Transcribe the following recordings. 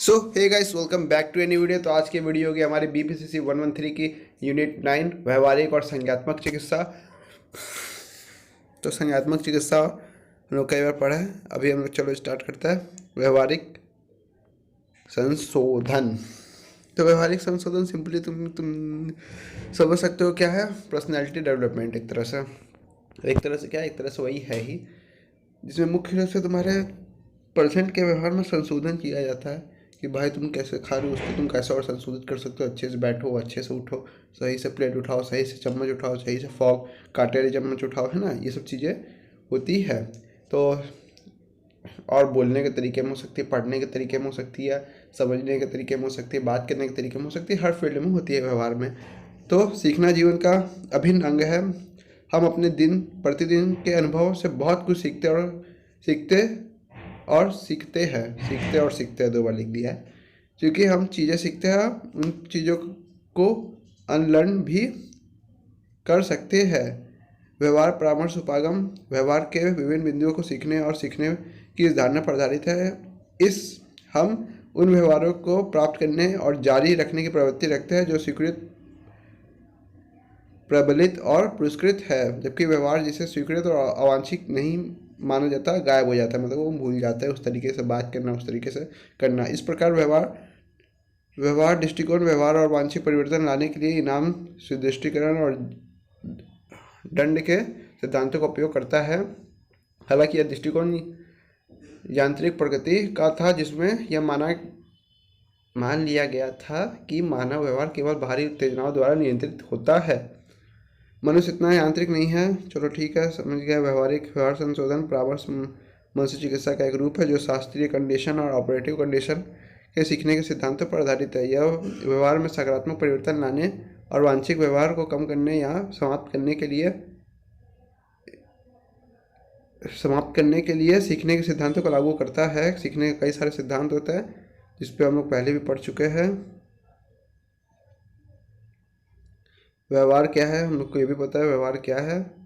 So hey guys, welcome back to any video. तो आज की वीडियो होगी हमारी बीपीसीसी 113 की यूनिट 9 व्यवहारिक और संज्ञात्मक चिकित्सा। तो संज्ञात्मक चिकित्सा हम लोग कई बार पढ़ा है, अभी हम लोग चलो स्टार्ट करते हैं। व्यवहारिक संशोधन। तो व्यवहारिक संशोधन सिंपली तुम समझ सकते हो क्या है। पर्सनैलिटी डेवलपमेंट एक तरह से क्या है, एक तरह से वही है ही, जिसमें मुख्य रूप से तुम्हारे पर्सेंट के व्यवहार में संशोधन किया जाता है कि भाई तुम कैसे खा रहे हो उसको तुम कैसे और संशोधित कर सकते हो। अच्छे से बैठो, अच्छे से उठो, सही से प्लेट उठाओ, सही से चम्मच उठाओ, सही से फॉक कांटे वाली चम्मच उठाओ, है ना। ये सब चीज़ें होती है। तो और बोलने के तरीके में हो सकती है, पढ़ने के तरीके में हो सकती है, समझने के तरीके में हो सकती है, बात करने के तरीके में हो सकती है, हर फील्ड में होती है व्यवहार में। तो सीखना जीवन का अभिन्न अंग है। हम अपने दिन प्रतिदिन के अनुभव से बहुत कुछ सीखते हैं, दो बार लिख दिया है। क्योंकि हम चीज़ें सीखते हैं, उन चीज़ों को अनलर्न भी कर सकते हैं। व्यवहार परामर्श उपागम व्यवहार के विभिन्न बिंदुओं को सीखने और सीखने की इस धारणा पर आधारित है। इस हम उन व्यवहारों को प्राप्त करने और जारी रखने की प्रवृत्ति रखते हैं जो स्वीकृत, प्रबलित और पुरस्कृत है, जबकि व्यवहार जिसे स्वीकृत और अवांछित नहीं माना जाता गायब हो जाता है। मतलब वो भूल जाता है उस तरीके से बात करना, उस तरीके से करना। इस प्रकार व्यवहार व्यवहार दृष्टिकोण व्यवहार और वांछित परिवर्तन लाने के लिए इनाम, सुदृष्टिकरण और दंड के सिद्धांतों का उपयोग करता है। हालांकि यह दृष्टिकोण यांत्रिक प्रगति का था, जिसमें यह मान लिया गया था कि मानव व्यवहार केवल बाहरी उत्तेजनाओं द्वारा नियंत्रित होता है। मनुष्य इतना यांत्रिक नहीं है। चलो ठीक है, समझ गया। व्यवहार संशोधन परामर्श मनुष्य चिकित्सा का एक रूप है जो शास्त्रीय कंडीशन और ऑपरेटिव कंडीशन के सीखने के सिद्धांतों पर आधारित है। यह व्यवहार में सकारात्मक परिवर्तन लाने और वांछित व्यवहार को कम करने या समाप्त करने के लिए सीखने के सिद्धांतों को लागू करता है। सीखने के कई सारे सिद्धांत होते हैं, जिस पे हम लोग पहले भी पढ़ चुके हैं। व्यवहार क्या है हम लोग को ये भी पता है, व्यवहार क्या है।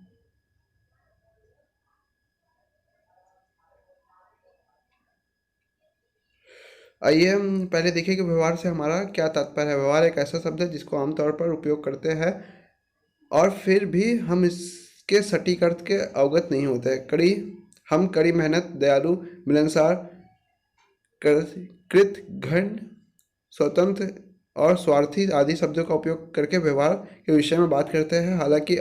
आइए हम पहले देखिए कि व्यवहार से हमारा क्या तात्पर्य है। व्यवहार एक ऐसा शब्द है जिसको आमतौर पर उपयोग करते हैं और फिर भी हम इसके सटीक अर्थ के अवगत नहीं होते। हम कड़ी मेहनत, दयालु, मिलनसार, कृत घन, स्वतंत्र और स्वार्थी आदि शब्दों का उपयोग करके व्यवहार के विषय में बात करते हैं। हालांकि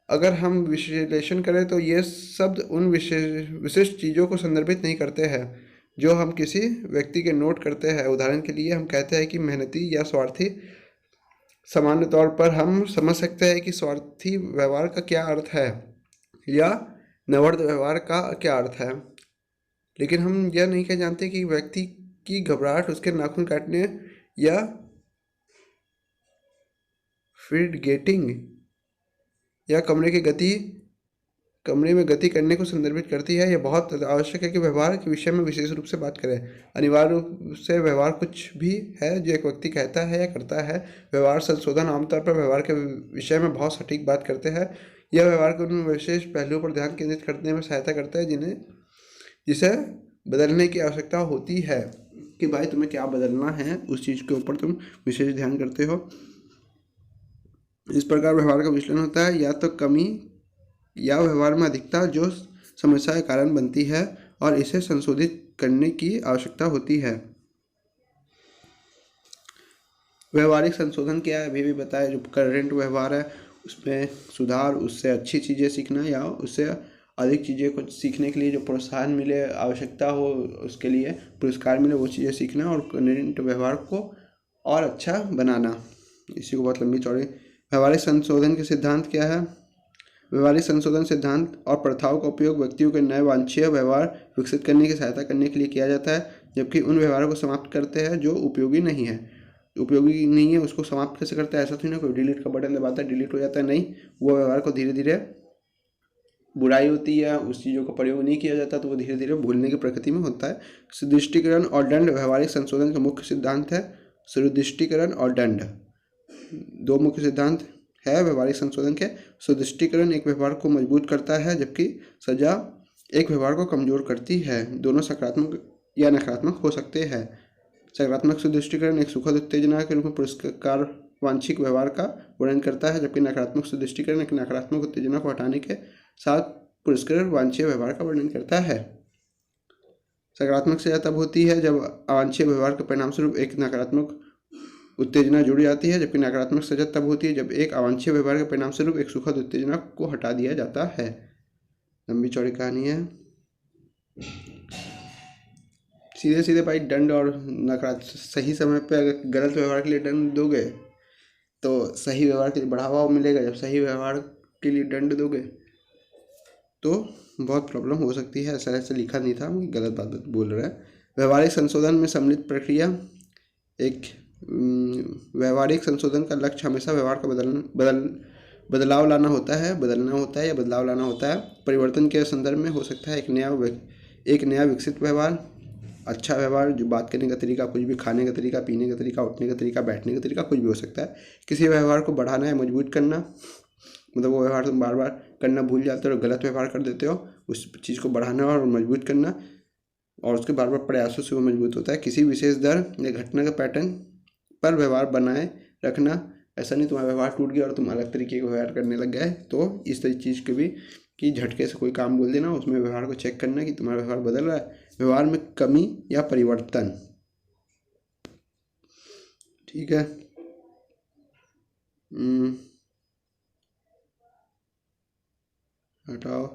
अगर हम विश्लेषण करें तो ये शब्द उन विशिष्ट चीज़ों को संदर्भित नहीं करते हैं जो हम किसी व्यक्ति के नोट करते हैं। उदाहरण के लिए हम कहते हैं कि मेहनती या स्वार्थी। सामान्य तौर पर हम समझ सकते हैं कि स्वार्थी व्यवहार का क्या अर्थ है या नवर्त व्यवहार का क्या अर्थ है, लेकिन हम यह नहीं कह जानते कि व्यक्ति की घबराहट, उसके नाखून काटने या फीड गेटिंग या कमरे में गति करने को संदर्भित करती है। यह बहुत आवश्यक है कि व्यवहार के विषय में विशेष रूप से बात करें। अनिवार्य रूप से व्यवहार कुछ भी है जो एक व्यक्ति कहता है या करता है। व्यवहार संशोधन आमतौर पर व्यवहार के विषय में बहुत सटीक बात करते हैं। यह व्यवहार के उन विशेष पहलुओं पर ध्यान केंद्रित करने में सहायता करता है जिसे बदलने की आवश्यकता होती है, कि भाई तुम्हें क्या बदलना है, उस चीज़ के ऊपर तुम विशेष ध्यान करते हो। इस प्रकार व्यवहार का विश्लेषण होता है या तो कमी या व्यवहार में अधिकता जो समस्या का कारण बनती है और इसे संशोधित करने की आवश्यकता होती है। व्यवहारिक संशोधन क्या है अभी भी बताया। जो करंट व्यवहार है उसमें सुधार, उससे अच्छी चीज़ें सीखना या उससे अधिक चीज़ें को सीखने के लिए जो प्रोत्साहन मिले, आवश्यकता हो उसके लिए पुरस्कार मिले, वो चीज़ें सीखना और करंट व्यवहार को और अच्छा बनाना। इसी को बहुत लंबी चौड़ी। व्यवहारिक संशोधन के सिद्धांत क्या है। व्यवहारिक संशोधन सिद्धांत और प्रथाओं का उपयोग व्यक्तियों के नए वांछनीय व्यवहार विकसित करने की सहायता करने के लिए किया जाता है, जबकि उन व्यवहारों को समाप्त करते हैं जो उपयोगी नहीं है। उसको समाप्त कैसे करता है, ऐसा तो नहीं ना कोई डिलीट का बटन दबाता है डिलीट हो जाता है, नहीं। वो व्यवहार को धीरे धीरे, बुराई होती है उस चीज़ों का प्रयोग नहीं किया जाता तो वो धीरे धीरे भूलने की प्रकृति में होता है। सुदृष्टिकरण और दंड व्यवहारिक संशोधन का मुख्य सिद्धांत है। सुदृष्टिकरण और दंड दो मुख्य सिद्धांत है व्यवहारिक संशोधन के। सुदृष्टिकरण एक व्यवहार को मजबूत करता है, जबकि सजा एक व्यवहार को कमजोर करती है। दोनों सकारात्मक या नकारात्मक हो सकते हैं। सकारात्मक सुदृष्टिकरण एक सुखद उत्तेजना के रूप में पुरस्कार वांछित व्यवहार का वर्णन करता है, जबकि नकारात्मक सुदृष्टिकरण एक नकारात्मक उत्तेजना को हटाने के साथ पुरस्कार वांछनीय व्यवहार का वर्णन करता है। सकारात्मक सजा तब होती है जब अवांछनीय व्यवहार के परिणामस्वरूप एक नकारात्मक उत्तेजना जुड़ जाती है, जबकि नकारात्मक सजा तब होती है जब एक अवांछनीय व्यवहार के परिणामस्वरूप एक सुखद उत्तेजना को हटा दिया जाता है। लंबी चौड़ी कहानी है। सीधे सीधे भाई दंड और नकारात्मक सही समय पे अगर गलत व्यवहार के लिए दंड दोगे तो सही व्यवहार के लिए बढ़ावा मिलेगा, जब सही व्यवहार के लिए दंड दोगे तो बहुत प्रॉब्लम हो सकती है। ऐसा लिखा नहीं था, गलत बात बोल रहा है। व्यवहारिक संशोधन में सम्मिलित प्रक्रिया एक व्यवहारिक संशोधन का लक्ष्य हमेशा व्यवहार का बदलाव लाना होता है, या बदलाव लाना होता है। परिवर्तन के संदर्भ में हो सकता है एक नया विकसित व्यवहार, अच्छा व्यवहार, जो बात करने का तरीका, कुछ भी खाने का तरीका, पीने का तरीका, उठने का तरीका, बैठने का तरीका, कुछ भी हो सकता है। किसी व्यवहार को बढ़ाना या मजबूत करना, मतलब वो व्यवहार तुम बार बार करना भूल जाते हो और गलत व्यवहार कर देते हो, उस चीज़ को बढ़ाना और मजबूत करना, और उसके बार बार प्रयासों से वो मजबूत होता है। किसी विशेष दर या घटना के पैटर्न पर व्यवहार बनाए रखना, ऐसा नहीं तुम्हारा व्यवहार टूट गया और तुम अलग तरीके का व्यवहार करने लग गए। तो इस तरह चीज़ के भी कि झटके से कोई काम बोल देना, उसमें व्यवहार को चेक करना कि तुम्हारा व्यवहार बदल रहा है, व्यवहार में कमी या परिवर्तन। ठीक है। हटाओ।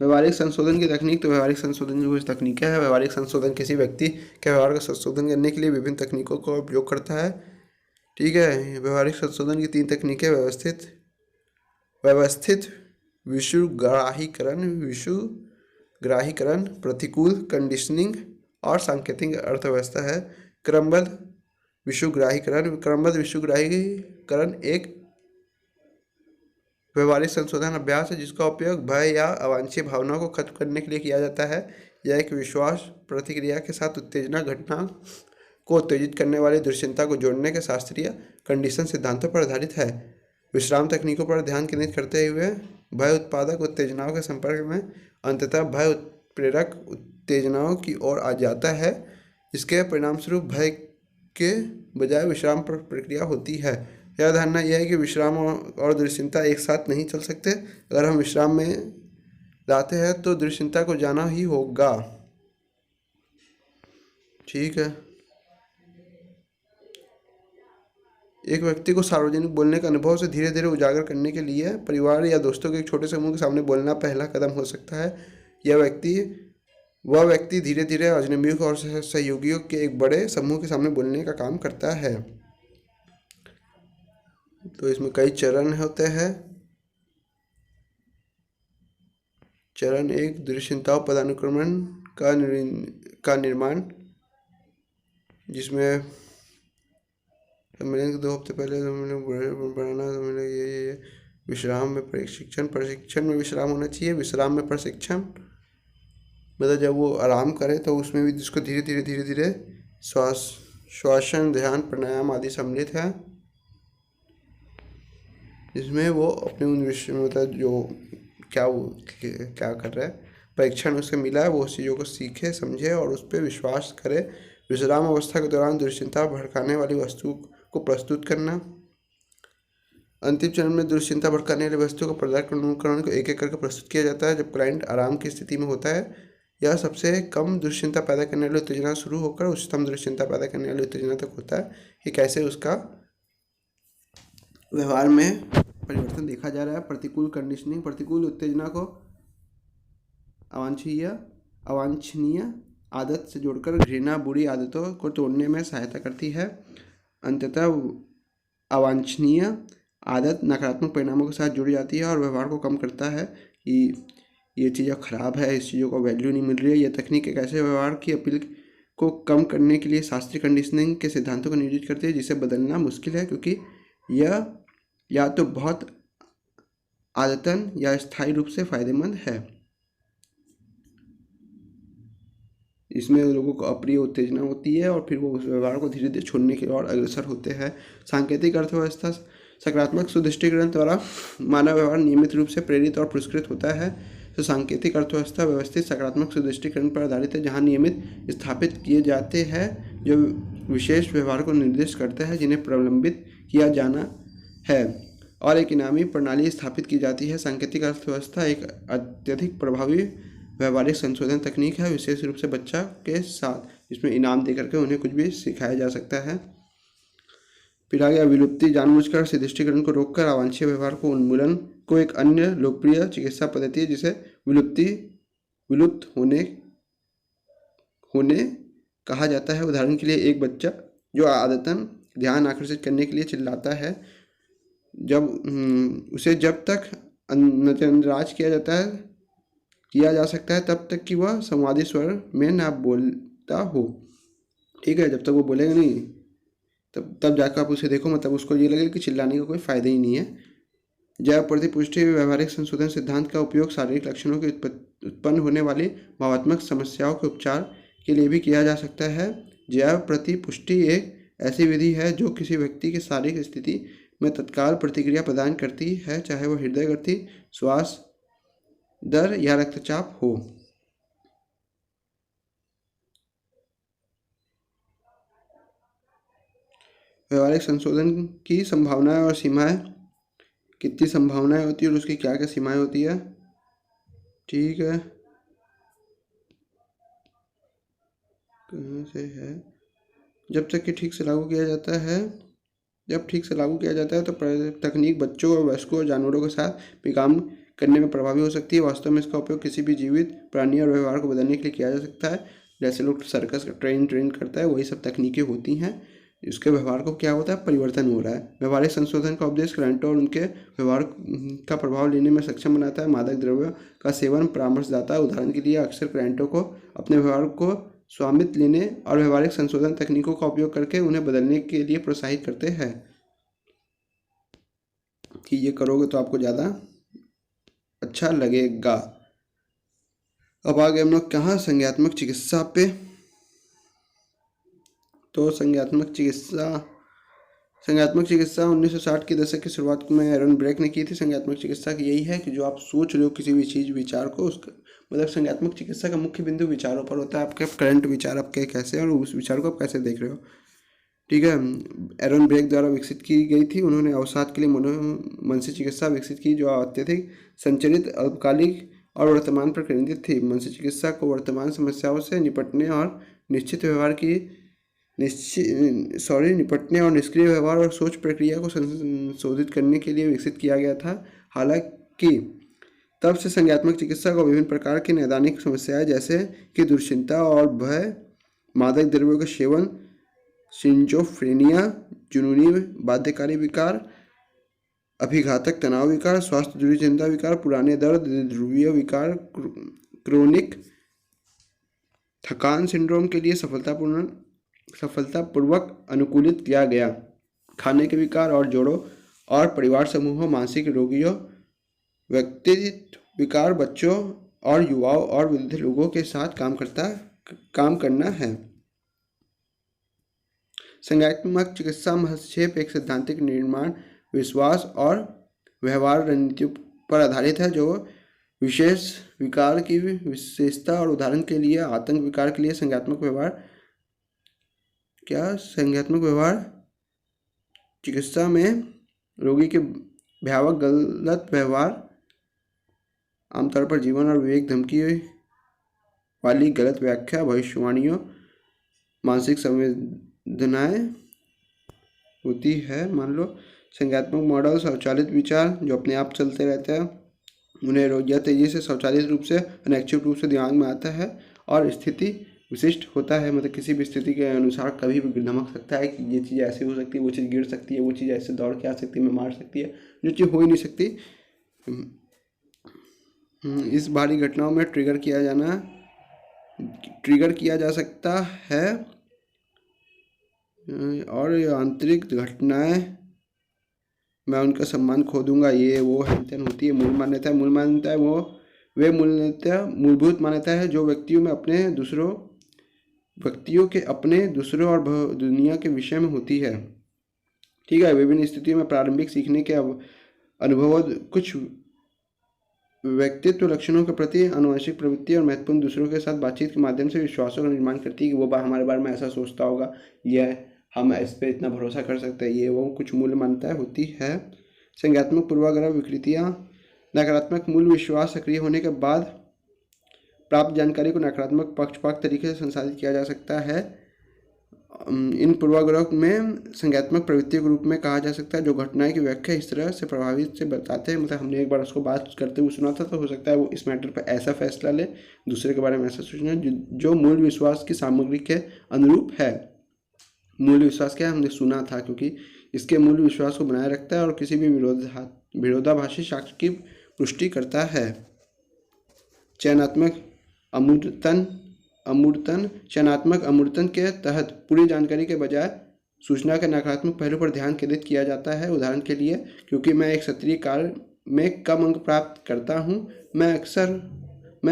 व्यवहारिक संशोधन की तकनीक। तो व्यवहारिक संशोधन की कुछ तकनीकें हैं। व्यवहारिक संशोधन किसी व्यक्ति के व्यवहार का संशोधन करने के लिए विभिन्न तकनीकों का उपयोग करता है। ठीक है। व्यवहारिक संशोधन की 3 तकनीकें: व्यवस्थित विषुग्राहीकरण, प्रतिकूल कंडीशनिंग और सांकेतिक अर्थव्यवस्था है। क्रमबद्ध विषुग्राहीकरण एक व्यवहारिक संशोधन अभ्यास है जिसका उपयोग भय या अवांछनीय भावनाओं को खत्म करने के लिए किया जाता है। यह एक विश्वास प्रतिक्रिया के साथ उत्तेजना घटना को उत्तेजित करने वाली दुश्चिंता को जोड़ने के शास्त्रीय कंडीशन सिद्धांतों पर आधारित है। विश्राम तकनीकों पर ध्यान केंद्रित करते हुए भय उत्पादक उत्तेजनाओं के संपर्क में अंततः भय प्रेरक उत्तेजनाओं की ओर आ जाता है। इसके परिणामस्वरूप भय के बजाय विश्राम पर प्रक्रिया होती है। यह धारणा यह है कि विश्राम और दुश्चिंता एक साथ नहीं चल सकते। अगर हम विश्राम में जाते हैं तो दुश्चिंता को जाना ही होगा। ठीक है। एक व्यक्ति को सार्वजनिक बोलने के अनुभव से धीरे धीरे उजागर करने के लिए परिवार या दोस्तों के एक छोटे समूह के सामने बोलना पहला कदम हो सकता है। वह व्यक्ति धीरे धीरे अजनबियों और सहयोगियों के एक बड़े समूह के सामने बोलने का काम करता है। तो इसमें कई चरण होते हैं। चरण 1 दुश्चिंता पदानुक्रमण का निर्माण, जिसमें सम्मेलन के 2 हफ्ते पहले बढ़ाना, ये विश्राम में प्रशिक्षण में विश्राम होना चाहिए। विश्राम में प्रशिक्षण मतलब जब वो आराम करे तो उसमें भी जिसको धीरे धीरे श्वासन, ध्यान, प्राणायाम आदि सम्मिलित है, जिसमें वो अपने उन विषय मतलब जो क्या कर रहा है, परीक्षण उसे मिला है, वो उस चीज़ों को सीखे, समझे और उस पर विश्वास करे। विश्राम अवस्था के दौरान दुश्चिंता भड़काने वाली वस्तु को प्रस्तुत करना। अंतिम चरण में दुश्चिंता भड़काने वाली वस्तु को पदानुक्रमण को एक करके प्रस्तुत किया जाता है। जब क्लाइंट आराम की स्थिति में होता है, यह सबसे कम दुश्चिंता पैदा करने वाली उत्तेजना शुरू होकर उच्चतम दुश्चिंता पैदा करने वाली उत्तेजना तक होता है कि कैसे उसका व्यवहार में परिवर्तन देखा जा रहा है। प्रतिकूल कंडीशनिंग, प्रतिकूल उत्तेजना को अवांछनीय आदत से जोड़कर घृणा, बुरी आदतों को तोड़ने में सहायता करती है। अंततः अवांछनीय आदत नकारात्मक परिणामों के साथ जुड़ जाती है और व्यवहार को कम करता है कि ये चीज़ ख़राब है, इस चीज़ों को वैल्यू नहीं मिल रही है। यह तकनीक एक ऐसे व्यवहार की अपील को कम करने के लिए शास्त्रीय कंडीशनिंग के सिद्धांतों को नियोजित करती है, जिसे बदलना मुश्किल है क्योंकि यह या तो बहुत आदतन या स्थायी रूप से फायदेमंद है। इसमें लोगों को अप्रिय उत्तेजना होती है और फिर वो उस व्यवहार को धीरे धीरे छोड़ने की ओर अग्रसर होते हैं। सांकेतिक अर्थव्यवस्था, सकारात्मक सुदृष्टिकरण द्वारा मानव व्यवहार नियमित रूप से प्रेरित और पुरस्कृत होता है। तो सांकेतिक अर्थव्यवस्था व्यवस्थित सकारात्मक सुदृष्टिकरण पर आधारित है, जहाँ नियमित स्थापित किए जाते हैं जो विशेष व्यवहार को निर्दिष्ट करते हैं जिन्हें प्रलंबित किया जाना है, और एक इनामी प्रणाली स्थापित की जाती है। सांकेतिक अर्थव्यवस्था एक अत्यधिक प्रभावी व्यवहारिक संशोधन तकनीक है, विशेष रूप से बच्चा के साथ, जिसमें इनाम देकर के उन्हें कुछ भी सिखाया जा सकता है। फिर आ गया विलुप्ति। जानबूझकर सुदृष्टिकरण को रोककर अवांछनीय व्यवहार को उन्मूलन को एक अन्य लोकप्रिय चिकित्सा पद्धति है जिसे विलुप्त होने कहा जाता है। उदाहरण के लिए एक बच्चा जो आदतन ध्यान आकर्षित करने के लिए चिल्लाता है, उसे जब तक नजरअंदाज किया जा सकता है तब तक कि वह संवादी स्वर में ना बोलता हो। ठीक है, जब तक वो बोलेगा नहीं तब जाकर आप उसे देखो, मतलब उसको ये लगे कि चिल्लाने का कोई फायदा ही नहीं है। जैव प्रतिपुष्टि व्यावहारिक संशोधन सिद्धांत का उपयोग शारीरिक लक्षणों के उत्पन्न होने वाली भावात्मक समस्याओं के उपचार के लिए भी किया जा सकता है। जैव प्रतिपुष्टि एक ऐसी विधि है जो किसी व्यक्ति की शारीरिक स्थिति में तत्काल प्रतिक्रिया प्रदान करती है, चाहे वह हृदय गति, श्वास दर या रक्तचाप हो। व्यवहारिक संशोधन की संभावनाएं और सीमाएं, कितनी संभावनाएं होती है और उसकी क्या क्या सीमाएं होती है। ठीक है, कहाँ से है। जब ठीक से लागू किया जाता है तो तकनीक बच्चों और वयस्कों और जानवरों के साथ भी काम करने में प्रभावी हो सकती है। वास्तव में इसका उपयोग किसी भी जीवित प्राणी और व्यवहार को बदलने के लिए किया जा सकता है। जैसे लोग सर्कस का ट्रेन करता है, वही सब तकनीकें होती हैं। उसके व्यवहार को क्या होता है, परिवर्तन हो रहा है। व्यवहारिक संशोधन का उपदेश क्लाइंटों और उनके व्यवहार का प्रभाव लेने में सक्षम बनाता है। मादक द्रव्य का सेवन परामर्शदाता उदाहरण के लिए अक्सर क्लाइंटों को अपने व्यवहार को स्वामित्व लेने और व्यवहारिक संशोधन तकनीकों का उपयोग करके उन्हें बदलने के लिए प्रोत्साहित करते हैं कि ये करोगे तो आपको ज़्यादा अच्छा लगेगा। अब आगे हम लोग कहाँ, संज्ञात्मक चिकित्सा पे। तो संज्ञात्मक चिकित्सा 1960 के दशक की शुरुआत में एरन ब्रेक ने की थी। संज्ञात्मक चिकित्सा की यही है कि जो आप सोच रहे हो किसी भी चीज़ विचार को, उसका मतलब संज्ञात्मक चिकित्सा का मुख्य बिंदु विचारों पर होता है। आपके करंट विचार आपके कैसे हैं और उस विचार को आप कैसे देख रहे हो। ठीक है, एरन ब्रेक द्वारा विकसित की गई थी। उन्होंने अवसाद के लिए मनसी चिकित्सा विकसित की जो अत्यधिक संचरित, अल्पकालिक और वर्तमान पर केंद्रित थी। मनसी चिकित्सा को वर्तमान समस्याओं से निपटने और निष्क्रिय व्यवहार और सोच प्रक्रिया को संशोधित करने के लिए विकसित किया गया था। हालांकि तब से संज्ञात्मक चिकित्सा को विभिन्न प्रकार की नैदानिक समस्याएं जैसे कि दुश्चिंता और भय, मादक द्रव्यों का सेवन, शिज़ोफ्रेनिया, जुनूनी बाध्यकारी विकार, अभिघातक तनाव विकार, स्वास्थ्य जुड़ी चिंता विकार, पुराने दर्द, ध्रुवीय विकार, क्रोनिक थकान सिंड्रोम के लिए सफलतापूर्वक अनुकूलित किया गया। खाने के विकार और जोड़ों और परिवार समूहों, मानसिक रोगियों, व्यक्तित्व विकार, बच्चों और युवाओं और वृद्ध लोगों के साथ काम करना है। संज्ञानात्मक चिकित्सा हस्तक्षेप एक सैद्धांतिक निर्माण, विश्वास और व्यवहार रणनीतियों पर आधारित है जो विशेष विकार की विशेषता और उदाहरण के लिए आतंक विकार के लिए संज्ञानात्मक व्यवहार चिकित्सा में रोगी के भयावह गलत व्यवहार, आमतौर पर जीवन और विवेक धमकी वाली गलत व्याख्या, भविष्यवाणियों, मानसिक संवेदनाएं होती है। मान लो संज्ञानात्मक मॉडल स्वचालित विचार जो अपने आप चलते रहते हैं, उन्हें रोगिया तेजी से स्वचालित रूप से अनैच्छिक रूप से दिमाग में आता है और स्थिति विशिष्ट होता है। मतलब किसी भी स्थिति के अनुसार कभी भी धमक सकता है कि ये चीज़ ऐसे हो सकती है, वो चीज़ गिर सकती है, वो चीज़ ऐसे दौड़ के आ सकती है, मैं मार सकती है, जो चीज़ हो ही नहीं सकती। इस भारी घटनाओं में ट्रिगर किया जा सकता है और आंतरिक घटनाएं, मैं उनका सम्मान खो दूंगा, ये वो हैंतन होती है। मूल मान्यता वे मूलभूत मान्यता है जो व्यक्तियों के अपने दूसरों और दुनिया के विषय में होती है। ठीक है, विभिन्न स्थितियों में प्रारंभिक सीखने के अनुभव व्यक्तित्व लक्षणों के प्रति आनुवंशिक प्रवृत्ति और महत्वपूर्ण दूसरों के साथ बातचीत के माध्यम से विश्वासों का निर्माण करती है कि वो हमारे बारे में ऐसा सोचता होगा, यह हम इस पर इतना भरोसा कर सकते हैं, ये वो कुछ मूल्य मान्यताएं होती है। संज्ञात्मक पूर्वाग्रह विकृतियाँ। नकारात्मक मूल विश्वास सक्रिय होने के बाद प्राप्त जानकारी को नकारात्मक पक्षपात तरीके से संसाधित किया जा सकता है। इन पूर्वाग्रह में संज्ञात्मक प्रवृत्तियों के रूप में कहा जा सकता है जो घटनाएं की व्याख्या इस तरह से प्रभावित से बताते हैं, मतलब हमने एक बार उसको बात करते हुए सुना था, तो हो सकता है वो इस मैटर पर ऐसा फैसला ले, दूसरे के बारे में ऐसा सोचना जो मूल विश्वास की सामग्री के अनुरूप है। मूल विश्वास क्या है, हमने सुना था, क्योंकि इसके मूल विश्वास को बनाए रखता है और किसी भी विरोधाभासी साक्ष्य की पुष्टि करता है। चयनात्मक चयनात्मक अमूर्तन के तहत पूरी जानकारी के बजाय सूचना के नकारात्मक पहलू पर ध्यान केंद्रित किया जाता है। उदाहरण के लिए, क्योंकि मैं एक सत्रीय कार्य में कम अंक प्राप्त करता हूँ, मैं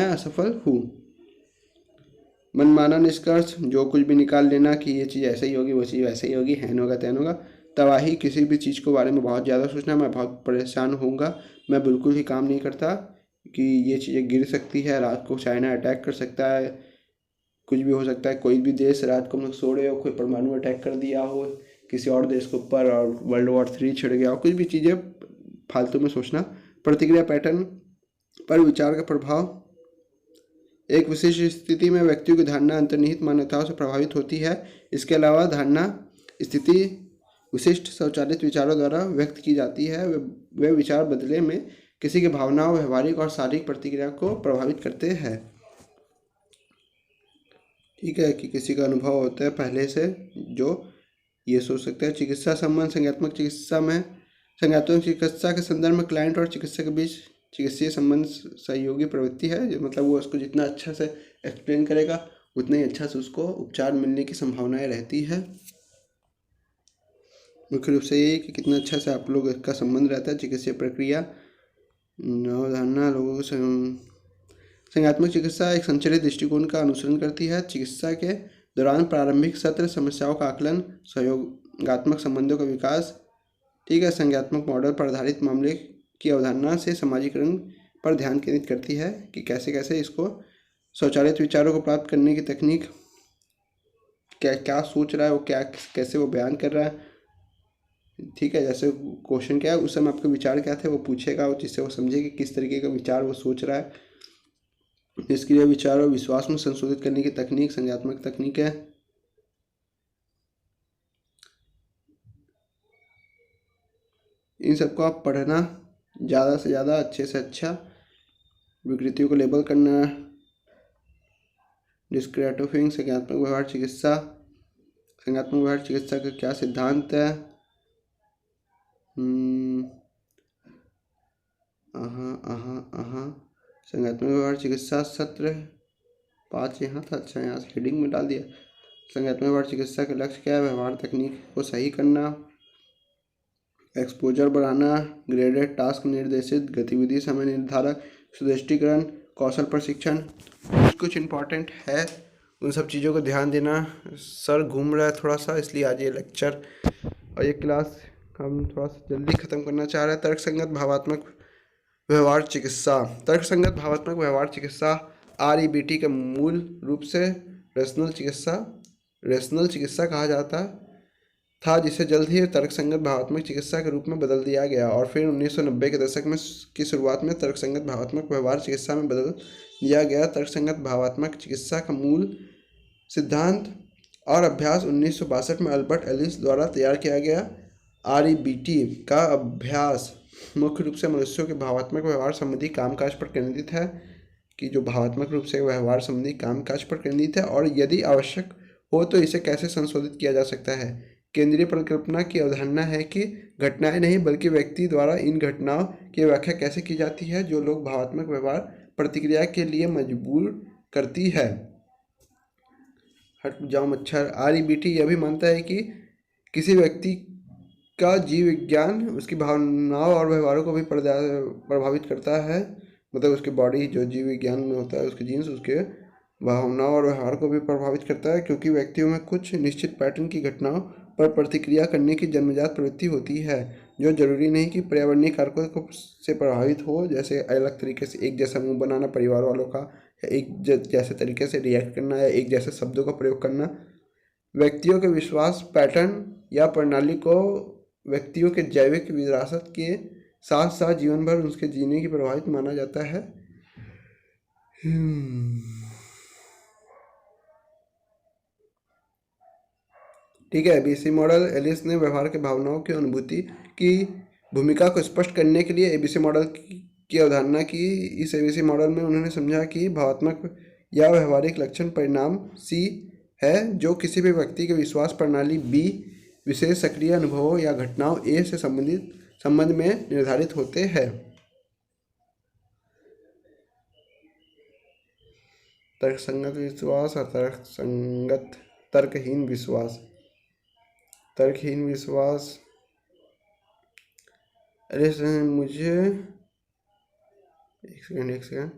असफल हूँ। मनमाना निष्कर्ष, जो कुछ भी निकाल लेना कि ये चीज़ ऐसे ही होगी, वो चीज़ वैसे ही होगी, हैन होगा तैन होगा। तबाही, किसी भी चीज़ के बारे में बहुत ज़्यादा सोचना, मैं बहुत परेशान होऊंगा, मैं बिल्कुल ही काम नहीं करता कि ये चीज़ें गिर सकती है, रात को चाइना अटैक कर सकता है, कुछ भी हो सकता है, कोई भी देश रात को हम लोग सो रहे हो, कोई परमाणु अटैक कर दिया हो किसी और देश के ऊपर और वर्ल्ड वॉर 3 छिड़ गया हो, कुछ भी चीज़ें फालतू में सोचना। प्रतिक्रिया पैटर्न पर विचार का प्रभाव। एक विशिष्ट स्थिति में व्यक्तियों की धारणा अंतर्निहित मान्यताओं से प्रभावित होती है। इसके अलावा धारणा स्थिति विशिष्ट स्वचालित विचारों द्वारा व्यक्त की जाती है। वे विचार बदले में किसी की भावनाओं, व्यवहारिक और शारीरिक प्रतिक्रिया को प्रभावित करते हैं। ठीक है, कि किसी का अनुभव होता है पहले से जो ये सोच सकते हैं। चिकित्सा संबंध। संज्ञात्मक चिकित्सा के संदर्भ में क्लाइंट और चिकित्सक के बीच चिकित्सीय संबंध सहयोगी प्रवृत्ति है। मतलब वो उसको जितना अच्छा से एक्सप्लेन करेगा उतना ही अच्छा से उसको उपचार मिलने की संभावनाएं रहती है। मुख्य रूप से ये कि कितना अच्छा से आप लोग का संबंध रहता है। चिकित्सीय प्रक्रिया, अवधारणा, लोगों को संज्ञात्मक चिकित्सा एक संचलित दृष्टिकोण का अनुसरण करती है। चिकित्सा के दौरान प्रारंभिक सत्र, समस्याओं का आकलन, सहयोगात्मक संबंधों का विकास। ठीक है, संज्ञात्मक मॉडल पर आधारित मामले की अवधारणा से समाजीकरण पर ध्यान केंद्रित करती है कि कैसे कैसे इसको स्वचालित विचारों को प्राप्त करने की तकनीक, क्या क्या सोच रहा है वो, क्या कैसे वो बयान कर रहा है। ठीक है, जैसे क्वेश्चन क्या है उस समय आपके विचार क्या थे वो पूछेगा, जिससे वो समझे कि किस तरीके का विचार वो सोच रहा है। निष्क्रिय विचार और विश्वास में संशोधित करने की तकनीक संज्ञात्मक तकनीक है। इन सबको आप पढ़ना, ज़्यादा से ज़्यादा, अच्छे से अच्छा, विकृतियों को लेबल करना। डिस्क्रिएटिविंग संज्ञात्मक व्यवहार चिकित्सा। संज्ञात्मक व्यवहार चिकित्सा का क्या सिद्धांत है? संज्ञात्मक व्यवहार चिकित्सा सत्र 5 यहाँ था, अच्छा यहाँ से हेडिंग में डाल दिया। संज्ञात्मक व्यवहार चिकित्सा के लक्ष्य क्या है? व्यवहार तकनीक को सही करना, एक्सपोजर बढ़ाना, ग्रेडेड टास्क, निर्देशित गतिविधि, समय निर्धारक, सुदृष्टिकरण, कौशल प्रशिक्षण। कुछ इम्पॉर्टेंट है, उन सब चीज़ों को ध्यान देना। सर घूम रहा है थोड़ा सा, इसलिए आज ये लेक्चर और ये क्लास हम थोड़ा सा जल्दी ख़त्म करना चाह रहे हैं। तर्कसंगत भावात्मक व्यवहार चिकित्सा। तर्कसंगत भावात्मक व्यवहार चिकित्सा REBT के मूल रूप से रेशनल चिकित्सा कहा जाता था, जिसे जल्द ही तर्कसंगत भावात्मक चिकित्सा के रूप में बदल दिया गया और फिर 1990 के दशक में की शुरुआत में तर्कसंगत भावात्मक व्यवहार चिकित्सा में बदल दिया गया। तर्कसंगत भावात्मक चिकित्सा का मूल सिद्धांत और अभ्यास 1962 में अल्बर्ट एलिस द्वारा तैयार किया गया। REBT का अभ्यास मुख्य रूप से मनुष्यों के भावात्मक व्यवहार संबंधी कामकाज पर केंद्रित है, कि जो भावात्मक रूप से व्यवहार संबंधी कामकाज पर केंद्रित है और यदि आवश्यक हो तो इसे कैसे संशोधित किया जा सकता है। केंद्रीय परिकल्पना की अवधारणा है कि घटनाएं नहीं बल्कि व्यक्ति द्वारा इन घटनाओं की व्याख्या कैसे की जाती है जो लोग भावात्मक व्यवहार प्रतिक्रिया के लिए मजबूर करती है। हट जाओ मच्छर। REBT यह भी मानता है कि किसी व्यक्ति का जीव विज्ञान उसकी भावनाओं और व्यवहारों को भी प्रभावित करता है। मतलब उसकी बॉडी जो जीव विज्ञान में होता है, उसके जीन्स उसके भावनाओं और व्यवहार को भी प्रभावित करता है, क्योंकि व्यक्तियों में कुछ निश्चित पैटर्न की घटनाओं पर प्रतिक्रिया करने की जन्मजात प्रवृत्ति होती है, जो जरूरी नहीं कि पर्यावरणीय कारकों से प्रभावित हो, जैसे अलग तरीके से एक जैसा मुंह बनाना परिवार वालों का, या एक जैसे तरीके से रिएक्ट करना, या एक जैसे शब्दों का प्रयोग करना। व्यक्तियों के विश्वास पैटर्न या प्रणाली को व्यक्तियों के जैविक विरासत के साथ साथ जीवन भर उसके जीने की प्रभावित माना जाता है। ठीक है। एबीसी मॉडल, एलिस ने व्यवहार के भावनाओं की अनुभूति की भूमिका को स्पष्ट करने के लिए एबीसी मॉडल की अवधारणा की। इस एबीसी मॉडल में उन्होंने समझा कि भावनात्मक या व्यवहारिक लक्षण परिणाम सी है, जो किसी भी व्यक्ति के विश्वास प्रणाली बी विशेष सक्रिय अनुभवों या घटनाओं ए से संबंध में निर्धारित होते हैं। तर्कसंगत विश्वास और तर्कहीन विश्वास। तर्कहीन विश्वास, अरे मुझे एक सेकंड।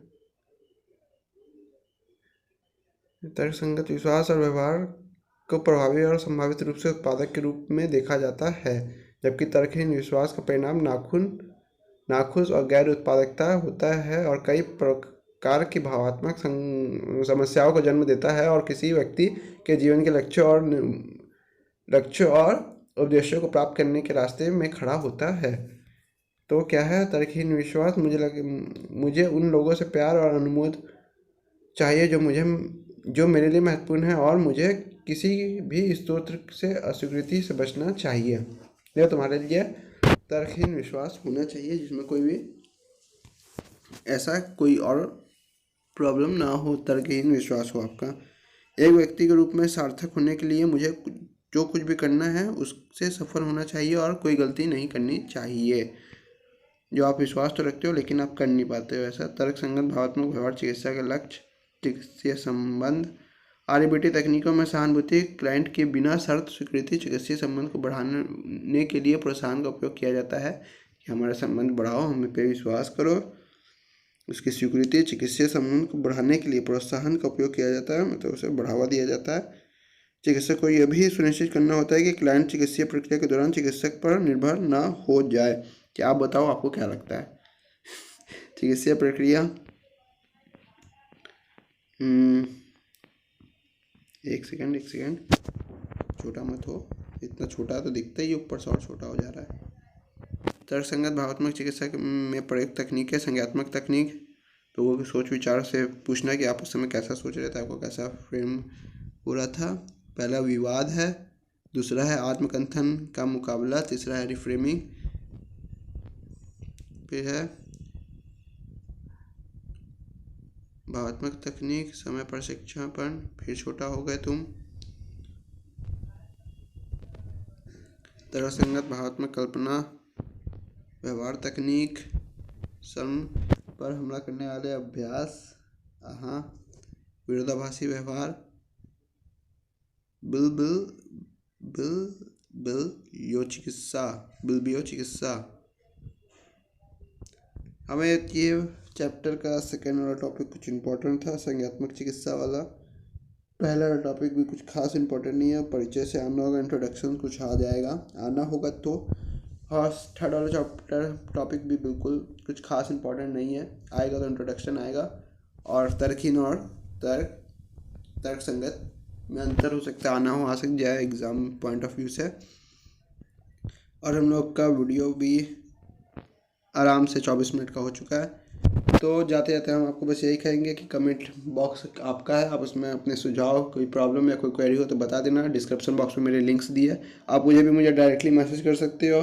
तर्कसंगत विश्वास और व्यवहार को प्रभावी और संभावित रूप से उत्पादक के रूप में देखा जाता है, जबकि तर्कहीन विश्वास का परिणाम नाखुश और गैर उत्पादकता होता है और कई प्रकार की भावनात्मक समस्याओं को जन्म देता है और किसी व्यक्ति के जीवन के लक्ष्य और उद्देश्यों को प्राप्त करने के रास्ते में खड़ा होता है। तो क्या है तर्कहीन विश्वास? मुझे उन लोगों से प्यार और अनुमोद चाहिए जो मेरे लिए महत्वपूर्ण है, और मुझे किसी भी स्रोत से अस्वीकृति से बचना चाहिए। यह तुम्हारे लिए तर्कहीन विश्वास होना चाहिए, जिसमें कोई भी ऐसा कोई और प्रॉब्लम ना हो, तर्कहीन विश्वास हो आपका। एक व्यक्ति के रूप में सार्थक होने के लिए मुझे जो कुछ भी करना है उससे सफल होना चाहिए और कोई गलती नहीं करनी चाहिए। जो आप विश्वास तो रखते हो लेकिन आप कर नहीं पाते हो ऐसा। तर्कसंगत भावात्मक व्यवहार चिकित्सा के लक्ष्य, चिकित्सीय संबंध। आरबीटी तकनीकों में सहानुभूति, क्लाइंट की बिना शर्त स्वीकृति, चिकित्सीय संबंध को बढ़ाने के लिए प्रोत्साहन का उपयोग किया जाता है कि हमारा संबंध बढ़ाओ, हम पे विश्वास करो। उसकी स्वीकृति, चिकित्सीय संबंध को बढ़ाने के लिए प्रोत्साहन का उपयोग किया जाता है, मतलब उसे बढ़ावा दिया जाता है। चिकित्सक को यह भी सुनिश्चित करना होता है कि क्लाइंट चिकित्सीय प्रक्रिया के दौरान चिकित्सक पर निर्भर ना हो जाए। क्या आप बताओ, आपको क्या लगता है? चिकित्सीय प्रक्रिया, एक सेकंड, छोटा मत हो, इतना छोटा तो दिखता ही, ऊपर से और छोटा हो जा रहा है। तर्कसंगत भावात्मक चिकित्सा में प्रयुक्त तकनीक है संज्ञानात्मक तकनीक। तो वो सोच विचार से पूछना कि आप उस समय कैसा सोच रहे थे, आपको कैसा फ्रेम हो रहा था। पहला विवाद है, दूसरा है आत्मकथन का मुकाबला, तीसरा है रिफ्रेमिंग, फिर है भावात्मक तकनीक, समय प्रशिक्षण, फिर छोटा हो गए तुम। तर्कसंगत भावात्मक कल्पना, व्यवहार तकनीक, शर्म पर हमला करने वाले अभ्यास, विरोधाभासी व्यवहार, बिल्बियो चिकित्सा। हमें ये चैप्टर का सेकेंड वाला टॉपिक कुछ इम्पोर्टेंट था, संज्ञानात्मक चिकित्सा वाला। पहला टॉपिक भी कुछ खास इम्पोर्टेंट नहीं है, परिचय से आना होगा, इंट्रोडक्शन कुछ आ जाएगा, आना होगा तो। और थर्ड वाला चैप्टर टॉपिक भी बिल्कुल कुछ खास इम्पोर्टेंट नहीं है, आएगा तो इंट्रोडक्शन आएगा। और तर्कहीन और तर्कसंगत में अंतर हो सकता है, आना हो आ सकता जाए एग्ज़ाम पॉइंट ऑफ व्यू से। और हम लोग का वीडियो भी आराम से 24 मिनट का हो चुका है। तो जाते जाते हम आपको बस यही कहेंगे कि कमेंट बॉक्स आपका है, आप उसमें अपने सुझाव, कोई प्रॉब्लम या कोई क्वेरी हो तो बता देना। डिस्क्रिप्शन बॉक्स में मेरे लिंक्स दिए, आप मुझे डायरेक्टली मैसेज कर सकते हो।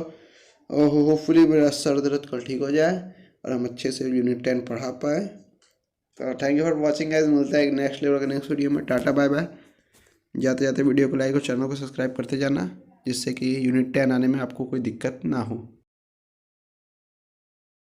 और होपफुली मेरा सर दर्द कल ठीक हो जाए और हम अच्छे से यूनिट 10 पढ़ा पाए। तो thank you for watching guys, मिलता है एक नेक्स्ट लेवल का नेक्स्ट वीडियो में। Tata bye bye. जाते जाते वीडियो को लाइक और चैनल को सब्सक्राइब करते जाना, जिससे कि यूनिट 10 आने में आपको कोई दिक्कत ना हो।